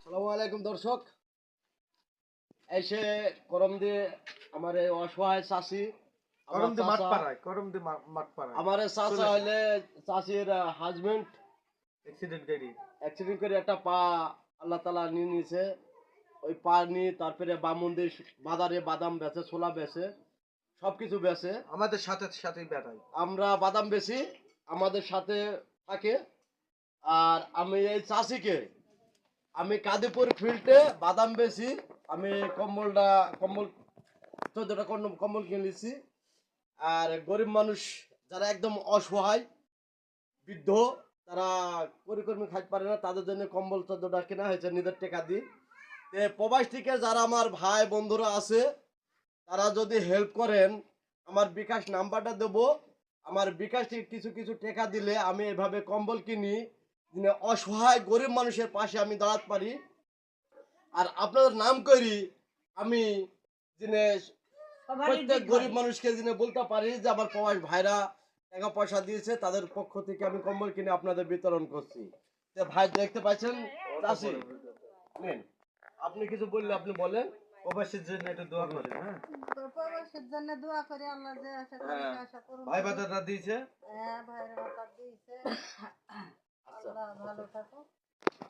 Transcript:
আসসালামু আলাইকুম দর্শক। এসে করম দিয়ে আমার এই অসহায় চাষি আমার চাষা হইলে চাষির হাজবেন্ড অ্যাক্সিডেন্ট করে একটা পা আল্লাহ তালা নিয়ে নিয়েছে। ওই পা নিয়ে তারপরে বামন্দির বাজারে বাদাম বেচে, ছোলা বেচে, সবকিছু বেচে। আমাদের সাথে সাথেই বেড়াই, আমরা বাদাম বেশি আমাদের সাথে থাকে। আর আমি এই চাষিকে আমি কাদিপুর ফিল্ডে বাদাম বেশি। আমি কম্বল 14টা কম্বল কিনেছি। আর গরিব মানুষ যারা একদম অসহায় বৃদ্ধ, তারা পরিকর্মী খাইতে পারে না, তাদের জন্য কম্বল 14টা কেনা হয়েছে নিজের টাকা দিয়ে। প্রবাস থেকে যারা আমার ভাই বন্ধুরা আছে, তারা যদি হেল্প করেন, আমার বিকাশ নাম্বারটা দেবো। আমার বিকাশ থেকে কিছু কিছু টাকা দিলে আমি এভাবে কম্বল কিনি, অসহায় গরিব মানুষের পাশে আমি দাঁড়াতে পারি। আর আপনাদের নাম করি আমি প্রত্যেক গরিব মানুষকে বলতে পারি যে আমার প্রবাস ভাইরা টাকা পয়সা দিয়েছে, তাদের পক্ষ থেকে আমি কম্বল কিনে আপনাদের বিতরণ করছি। ভাই দেখতে পাচ্ছেন চাষি, আপনি কিছু বললে আপনি বলেন। প্রবাসীর জন্য একটু দোয়া করেন। হ্যাঁ, প্রবাসীর জন্য দোয়া করি, আল্লাহ যে আশা করি আশা করুন। ভাই ভাতাটা দিয়েছে, হ্যাঁ, ভাইয়ের ভাতা দিয়েছে। আল্লাহ ভালো থাকুক।